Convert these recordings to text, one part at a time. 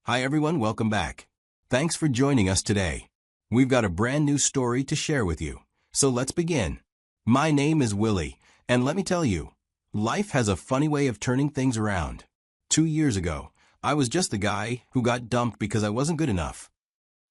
Hi everyone, welcome back. Thanks for joining us today. We've got a brand new story to share with you. So let's begin. My name is Willie, and let me tell you, life has a funny way of turning things around. 2 years ago, I was just the guy who got dumped because I wasn't good enough.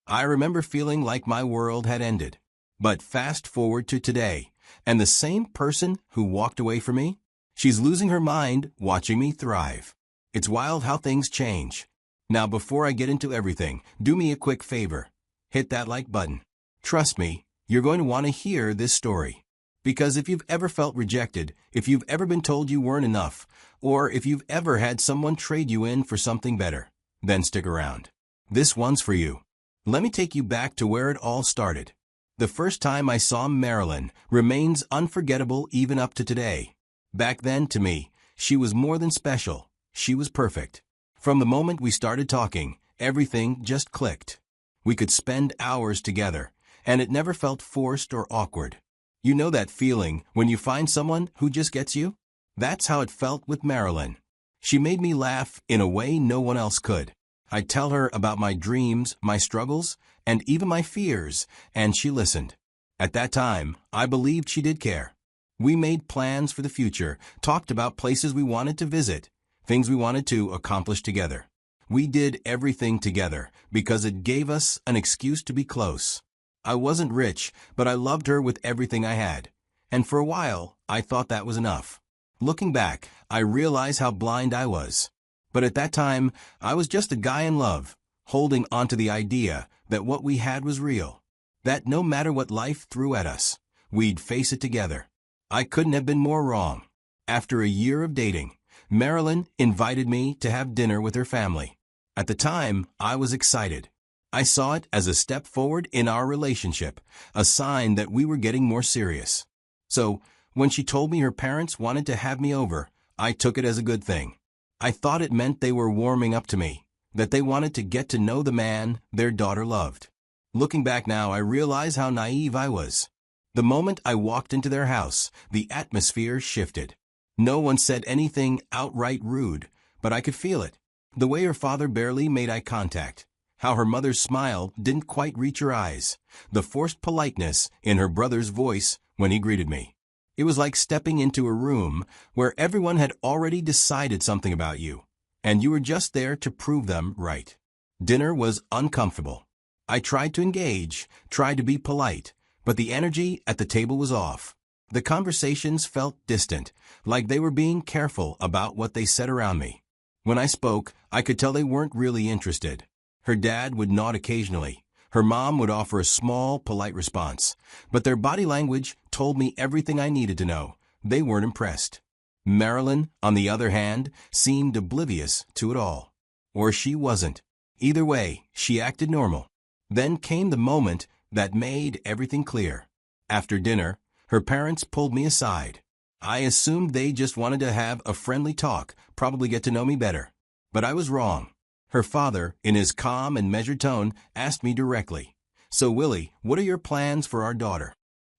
I remember feeling like my world had ended. But fast forward to today, and the same person who walked away from me, she's losing her mind watching me thrive. It's wild how things change. Now before I get into everything, do me a quick favor. Hit that like button. Trust me, you're going to want to hear this story. Because if you've ever felt rejected, if you've ever been told you weren't enough, or if you've ever had someone trade you in for something better, then stick around. This one's for you. Let me take you back to where it all started. The first time I saw Marilyn remains unforgettable even up to today. Back then, to me, she was more than special. She was perfect. From the moment we started talking, everything just clicked. We could spend hours together, and it never felt forced or awkward. You know that feeling when you find someone who just gets you? That's how it felt with Marilyn. She made me laugh in a way no one else could. I'd tell her about my dreams, my struggles, and even my fears, and she listened. At that time, I believed she did care. We made plans for the future, talked about places we wanted to visit, things we wanted to accomplish together. We did everything together because it gave us an excuse to be close. I wasn't rich, but I loved her with everything I had. And for a while, I thought that was enough. Looking back, I realize how blind I was. But at that time, I was just a guy in love, holding onto the idea that what we had was real. That no matter what life threw at us, we'd face it together. I couldn't have been more wrong. After a year of dating, Marilyn invited me to have dinner with her family. At the time, I was excited. I saw it as a step forward in our relationship, a sign that we were getting more serious. So, when she told me her parents wanted to have me over, I took it as a good thing. I thought it meant they were warming up to me, that they wanted to get to know the man their daughter loved. Looking back now, I realize how naive I was. The moment I walked into their house, the atmosphere shifted. No one said anything outright rude, but I could feel it. The way her father barely made eye contact, how her mother's smile didn't quite reach her eyes, the forced politeness in her brother's voice when he greeted me. It was like stepping into a room where everyone had already decided something about you, and you were just there to prove them right. Dinner was uncomfortable. I tried to engage, tried to be polite, but the energy at the table was off. The conversations felt distant, like they were being careful about what they said around me. When I spoke, I could tell they weren't really interested. Her dad would nod occasionally. Her mom would offer a small, polite response. But their body language told me everything I needed to know. They weren't impressed. Marilyn, on the other hand, seemed oblivious to it all. Or she wasn't. Either way, she acted normal. Then came the moment that made everything clear. After dinner, her parents pulled me aside. I assumed they just wanted to have a friendly talk, probably get to know me better. But I was wrong. Her father, in his calm and measured tone, asked me directly, "So Willie, what are your plans for our daughter?"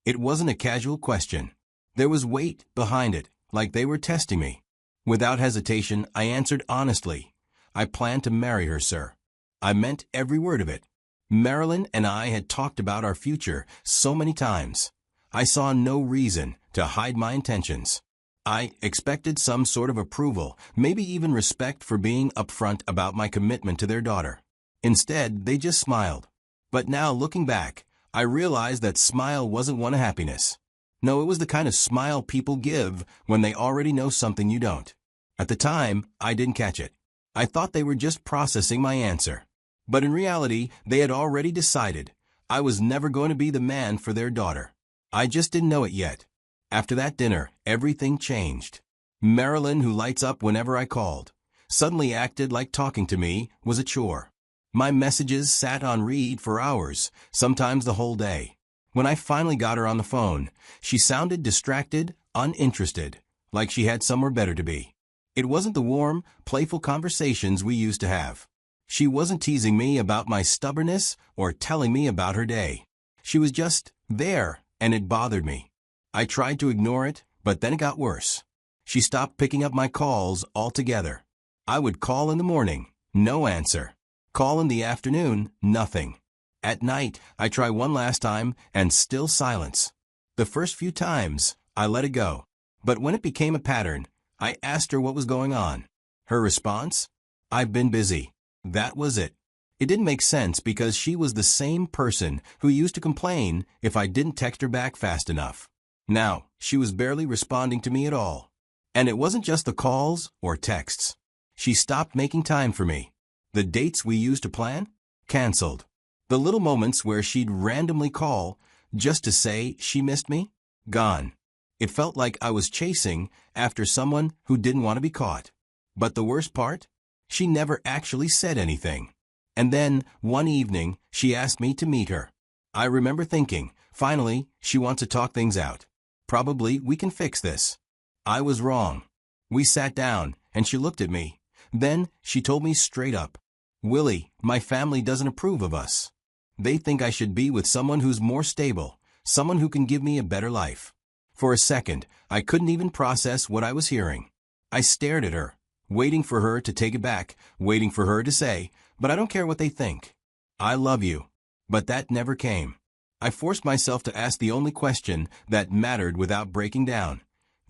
It wasn't a casual question. There was weight behind it, like they were testing me. Without hesitation, I answered honestly, "I plan to marry her, sir." I meant every word of it. Marilyn and I had talked about our future so many times. I saw no reason to hide my intentions. I expected some sort of approval, maybe even respect for being upfront about my commitment to their daughter. Instead, they just smiled. But now, looking back, I realized that smile wasn't one of happiness. No, it was the kind of smile people give when they already know something you don't. At the time, I didn't catch it. I thought they were just processing my answer. But in reality, they had already decided I was never going to be the man for their daughter. I just didn't know it yet. After that dinner, everything changed. Marilyn, who lights up whenever I called, suddenly acted like talking to me was a chore. My messages sat on read for hours, sometimes the whole day. When I finally got her on the phone, she sounded distracted, uninterested, like she had somewhere better to be. It wasn't the warm, playful conversations we used to have. She wasn't teasing me about my stubbornness or telling me about her day. She was just there, and it bothered me. I tried to ignore it, but then it got worse. She stopped picking up my calls altogether. I would call in the morning, no answer. Call in the afternoon, nothing. At night, I try one last time, and still silence. The first few times, I let it go. But when it became a pattern, I asked her what was going on. Her response? I've been busy. That was it. It didn't make sense because she was the same person who used to complain if I didn't text her back fast enough. Now, she was barely responding to me at all. And it wasn't just the calls or texts. She stopped making time for me. The dates we used to plan? Canceled. The little moments where she'd randomly call just to say she missed me? Gone. It felt like I was chasing after someone who didn't want to be caught. But the worst part? She never actually said anything. And then, one evening, she asked me to meet her. I remember thinking, finally, she wants to talk things out. Probably we can fix this. I was wrong. We sat down, and she looked at me. Then, she told me straight up, Willie, my family doesn't approve of us. They think I should be with someone who's more stable, someone who can give me a better life. For a second, I couldn't even process what I was hearing. I stared at her, waiting for her to take it back, waiting for her to say, but I don't care what they think. I love you. But that never came. I forced myself to ask the only question that mattered without breaking down.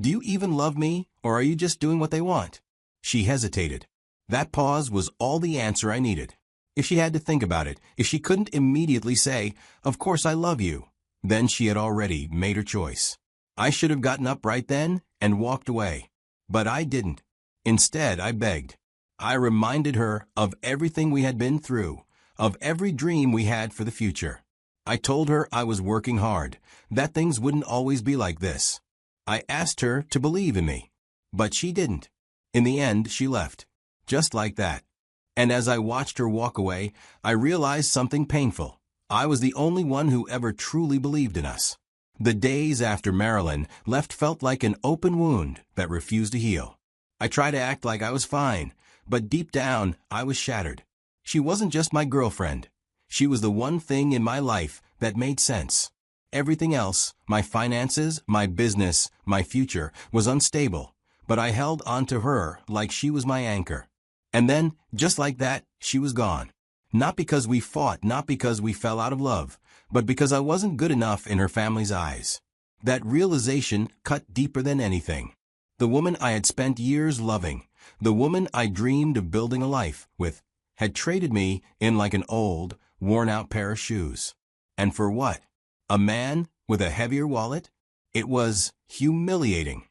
Do you even love me, or are you just doing what they want? She hesitated. That pause was all the answer I needed. If she had to think about it, if she couldn't immediately say, of course I love you, then she had already made her choice. I should have gotten up right then and walked away. But I didn't. Instead, I begged. I reminded her of everything we had been through, of every dream we had for the future. I told her I was working hard, that things wouldn't always be like this. I asked her to believe in me. But she didn't. In the end, she left. Just like that. And as I watched her walk away, I realized something painful. I was the only one who ever truly believed in us. The days after Marilyn left felt like an open wound that refused to heal. I tried to act like I was fine, but deep down, I was shattered. She wasn't just my girlfriend. She was the one thing in my life that made sense. Everything else, my finances, my business, my future, was unstable, but I held onto her like she was my anchor. And then, just like that, she was gone. Not because we fought, not because we fell out of love, but because I wasn't good enough in her family's eyes. That realization cut deeper than anything. The woman I had spent years loving, the woman I dreamed of building a life with, had traded me in like an old, worn-out pair of shoes. And for what? A man with a heavier wallet? It was humiliating.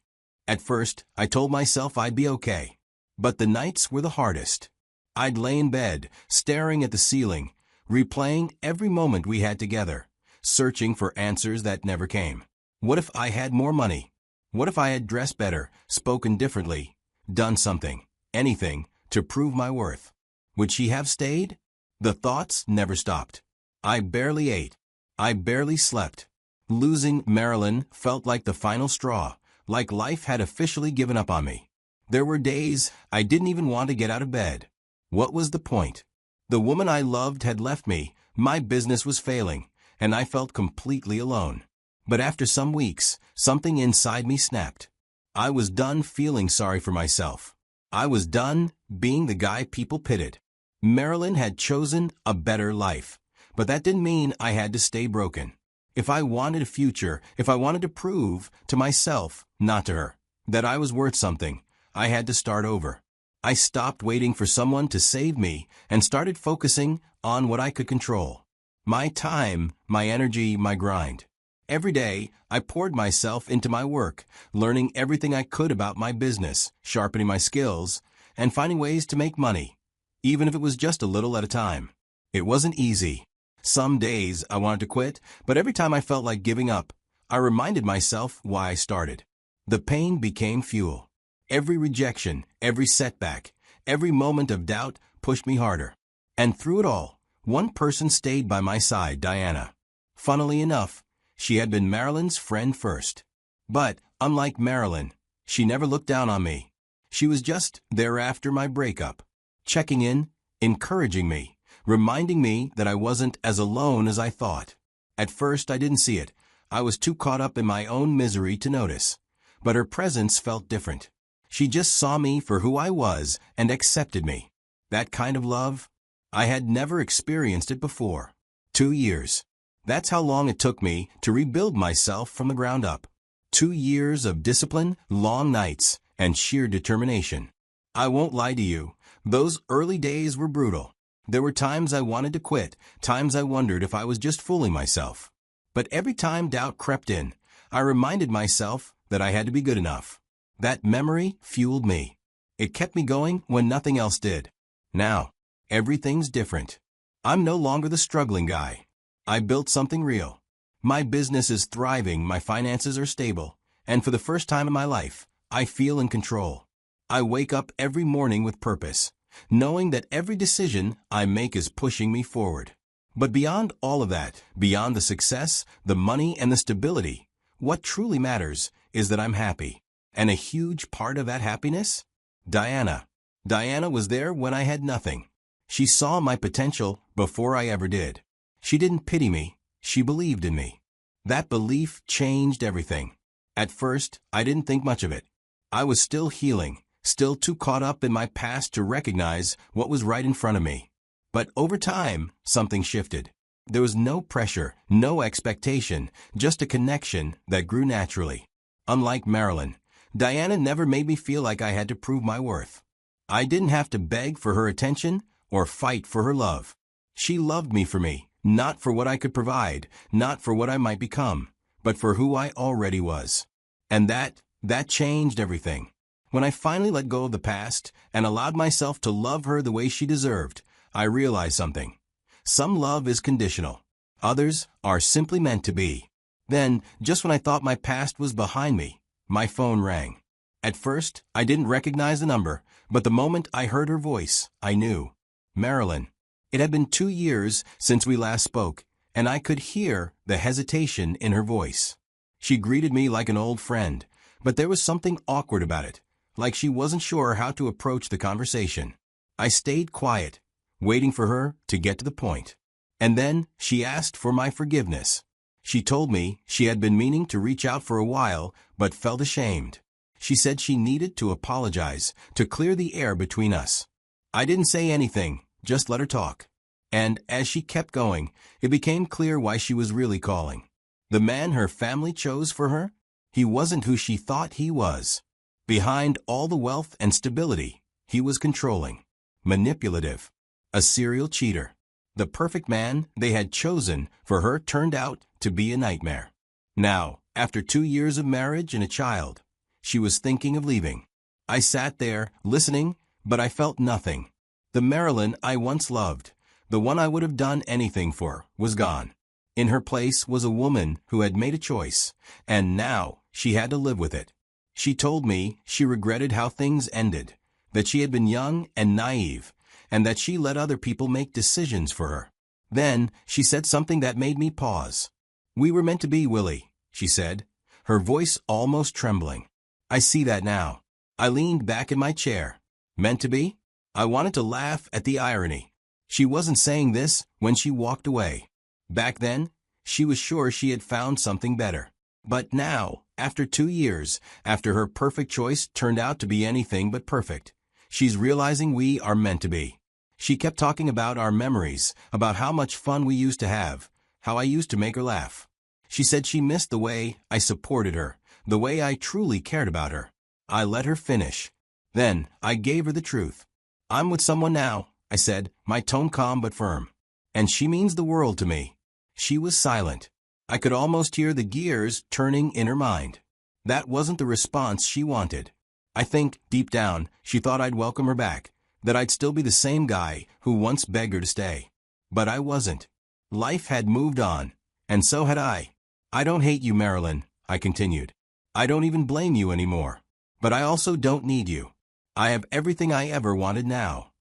At first, I told myself I'd be okay. But the nights were the hardest. I'd lay in bed, staring at the ceiling, replaying every moment we had together, searching for answers that never came. What if I had more money? What if I had dressed better, spoken differently, done something, anything, to prove my worth? Would she have stayed? The thoughts never stopped. I barely ate. I barely slept. Losing Marilyn felt like the final straw, like life had officially given up on me. There were days I didn't even want to get out of bed. What was the point? The woman I loved had left me, my business was failing, and I felt completely alone. But after some weeks, something inside me snapped. I was done feeling sorry for myself. I was done being the guy people pitied. Marilyn had chosen a better life, but that didn't mean I had to stay broken. If I wanted a future, if I wanted to prove to myself, not to her, that I was worth something, I had to start over. I stopped waiting for someone to save me and started focusing on what I could control. My time, my energy, my grind. Every day, I poured myself into my work, learning everything I could about my business, sharpening my skills, and finding ways to make money, even if it was just a little at a time. It wasn't easy. Some days I wanted to quit, but every time I felt like giving up, I reminded myself why I started. The pain became fuel. Every rejection, every setback, every moment of doubt pushed me harder. And through it all, one person stayed by my side, Diana. Funnily enough, she had been Marilyn's friend first. But, unlike Marilyn, she never looked down on me. She was just there after my breakup, checking in, encouraging me, reminding me that I wasn't as alone as I thought. At first, I didn't see it. I was too caught up in my own misery to notice. But her presence felt different. She just saw me for who I was and accepted me. That kind of love, I had never experienced it before. 2 years. That's how long it took me to rebuild myself from the ground up. 2 years of discipline, long nights, and sheer determination. I won't lie to you, those early days were brutal. There were times I wanted to quit, times I wondered if I was just fooling myself. But every time doubt crept in, I reminded myself that I had to be good enough. That memory fueled me. It kept me going when nothing else did. Now, everything's different. I'm no longer the struggling guy. I built something real. My business is thriving, my finances are stable, and for the first time in my life, I feel in control. I wake up every morning with purpose, knowing that every decision I make is pushing me forward. But beyond all of that, beyond the success, the money, and the stability, what truly matters is that I'm happy. And a huge part of that happiness? Diana. Diana was there when I had nothing. She saw my potential before I ever did. She didn't pity me, she believed in me. That belief changed everything. At first, I didn't think much of it. I was still healing, still too caught up in my past to recognize what was right in front of me. But over time, something shifted. There was no pressure, no expectation, just a connection that grew naturally. Unlike Marilyn, Diana never made me feel like I had to prove my worth. I didn't have to beg for her attention or fight for her love. She loved me for me, not for what I could provide, not for what I might become, but for who I already was. And that changed everything. When I finally let go of the past and allowed myself to love her the way she deserved, I realized something. Some love is conditional. Others are simply meant to be. Then, just when I thought my past was behind me, my phone rang. At first, I didn't recognize the number, but the moment I heard her voice, I knew. Marilyn. It had been 2 years since we last spoke, and I could hear the hesitation in her voice. She greeted me like an old friend, but there was something awkward about it, like she wasn't sure how to approach the conversation. I stayed quiet, waiting for her to get to the point. And then she asked for my forgiveness. She told me she had been meaning to reach out for a while, but felt ashamed. She said she needed to apologize, to clear the air between us. I didn't say anything, just let her talk. And as she kept going, it became clear why she was really calling. The man her family chose for her? He wasn't who she thought he was. Behind all the wealth and stability, he was controlling, manipulative, a serial cheater. The perfect man they had chosen for her turned out to be a nightmare. Now, after 2 years of marriage and a child, she was thinking of leaving. I sat there, listening, but I felt nothing. The Marilyn I once loved, the one I would have done anything for, was gone. In her place was a woman who had made a choice, and now she had to live with it. She told me she regretted how things ended, that she had been young and naive, and that she let other people make decisions for her. Then she said something that made me pause. "We were meant to be, Willie," she said, her voice almost trembling. "I see that now." I leaned back in my chair. Meant to be? I wanted to laugh at the irony. She wasn't saying this when she walked away. Back then, she was sure she had found something better. But now, after 2 years, after her perfect choice turned out to be anything but perfect, she's realizing we are meant to be. She kept talking about our memories, about how much fun we used to have, how I used to make her laugh. She said she missed the way I supported her, the way I truly cared about her. I let her finish. Then I gave her the truth. "I'm with someone now," I said, my tone calm but firm. "And she means the world to me." She was silent. I could almost hear the gears turning in her mind. That wasn't the response she wanted. I think, deep down, she thought I'd welcome her back, that I'd still be the same guy who once begged her to stay. But I wasn't. Life had moved on, and so had I. "I don't hate you, Marilyn," I continued. "I don't even blame you anymore. But I also don't need you. I have everything I ever wanted now."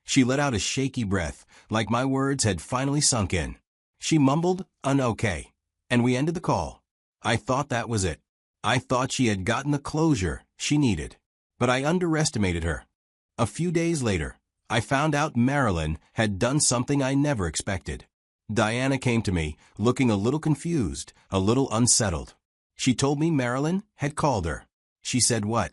She let out a shaky breath, like my words had finally sunk in. She mumbled an okay, and we ended the call. I thought that was it. I thought she had gotten the closure she needed. But I underestimated her. A few days later, I found out Marilyn had done something I never expected. Diana came to me, looking a little confused, a little unsettled. She told me Marilyn had called her. She said what?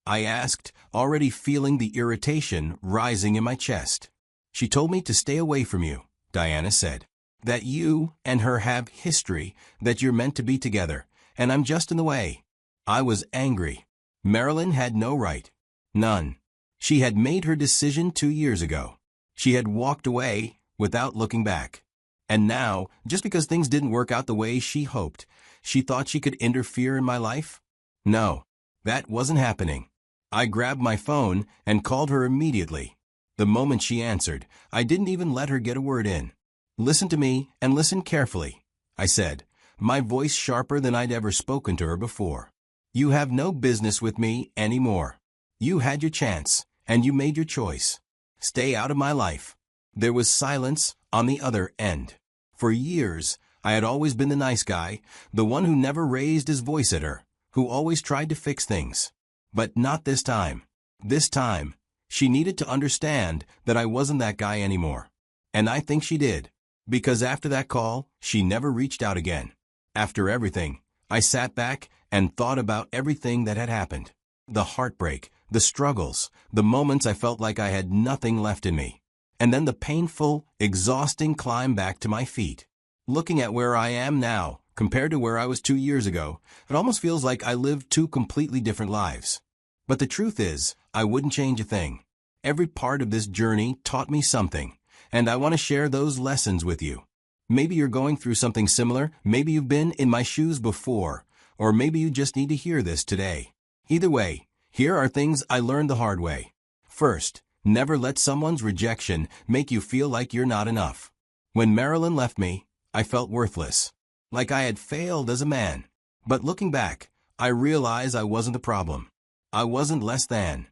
I asked, already feeling the irritation rising in my chest. She told me to stay away from you, Diana said. That you and her have history, that you're meant to be together, and I'm just in the way. I was angry. Marilyn had no right. None. She had made her decision 2 years ago. She had walked away without looking back. And now, just because things didn't work out the way she hoped, she thought she could interfere in my life? No, that wasn't happening. I grabbed my phone and called her immediately. The moment she answered, I didn't even let her get a word in. Listen to me and listen carefully, I said, my voice sharper than I'd ever spoken to her before. You have no business with me anymore. You had your chance, and you made your choice. Stay out of my life. There was silence on the other end. For years, I had always been the nice guy, the one who never raised his voice at her, who always tried to fix things. But not this time. This time, she needed to understand that I wasn't that guy anymore. And I think she did. Because after that call, she never reached out again. After everything, I sat back and thought about everything that had happened. The heartbreak, the struggles, the moments I felt like I had nothing left in me. And then the painful, exhausting climb back to my feet. Looking at where I am now, compared to where I was 2 years ago, it almost feels like I lived 2 completely different lives. But the truth is, I wouldn't change a thing. Every part of this journey taught me something, and I want to share those lessons with you. Maybe you're going through something similar, maybe you've been in my shoes before, or maybe you just need to hear this today. Either way, here are things I learned the hard way. First, never let someone's rejection make you feel like you're not enough. When Marilyn left me, I felt worthless, like I had failed as a man. But looking back, I realized I wasn't the problem. I wasn't less than.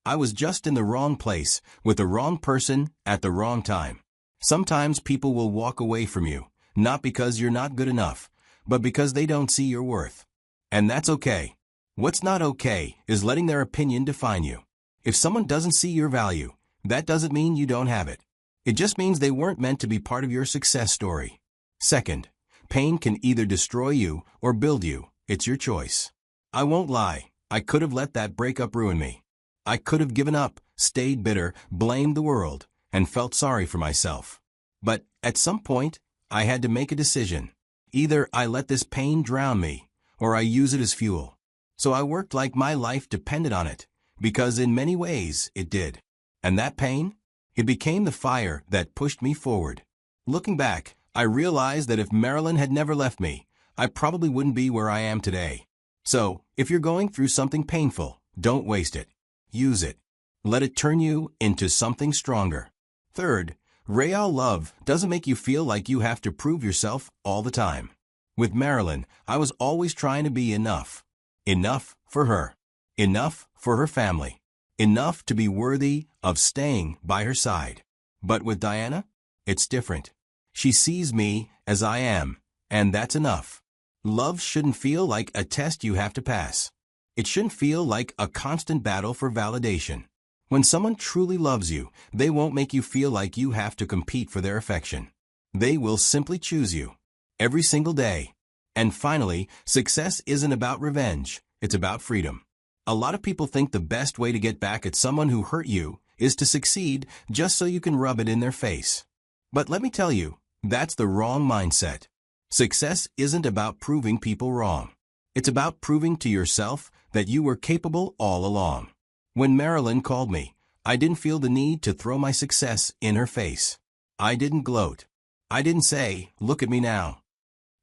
I was just in the wrong place, with the wrong person, at the wrong time. Sometimes people will walk away from you, not because you're not good enough, but because they don't see your worth. And that's okay. What's not okay is letting their opinion define you. If someone doesn't see your value, that doesn't mean you don't have it. It just means they weren't meant to be part of your success story. Second, pain can either destroy you or build you. It's your choice. I won't lie, I could have let that breakup ruin me. I could have given up, stayed bitter, blamed the world, and felt sorry for myself. But at some point, I had to make a decision. Either I let this pain drown me, or I use it as fuel. So I worked like my life depended on it, because in many ways it did. And that pain? It became the fire that pushed me forward. Looking back, I realized that if Marilyn had never left me, I probably wouldn't be where I am today. So, if you're going through something painful, don't waste it. Use it. Let it turn you into something stronger. Third, real love doesn't make you feel like you have to prove yourself all the time. With Marilyn, I was always trying to be enough. Enough for her. Enough for her family. Enough to be worthy of staying by her side. But with Diana, it's different. She sees me as I am, and that's enough. Love shouldn't feel like a test you have to pass. It shouldn't feel like a constant battle for validation. When someone truly loves you, they won't make you feel like you have to compete for their affection. They will simply choose you. Every single day. And finally, success isn't about revenge, it's about freedom. A lot of people think the best way to get back at someone who hurt you is to succeed just so you can rub it in their face. But let me tell you, that's the wrong mindset. Success isn't about proving people wrong. It's about proving to yourself that you were capable all along. When Marilyn called me, I didn't feel the need to throw my success in her face. I didn't gloat. I didn't say, "Look at me now."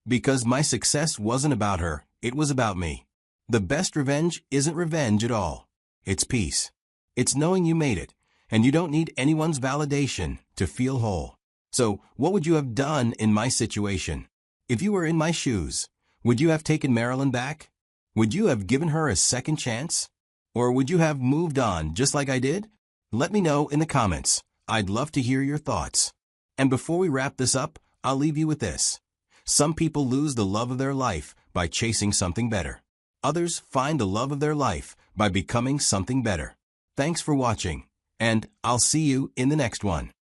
Because my success wasn't about her, it was about me. The best revenge isn't revenge at all. It's peace. It's knowing you made it, and you don't need anyone's validation to feel whole. So, what would you have done in my situation? If you were in my shoes, would you have taken Marilyn back? Would you have given her a second chance? Or would you have moved on just like I did? Let me know in the comments. I'd love to hear your thoughts. And before we wrap this up, I'll leave you with this. Some people lose the love of their life by chasing something better. Others find the love of their life by becoming something better. Thanks for watching, and I'll see you in the next one.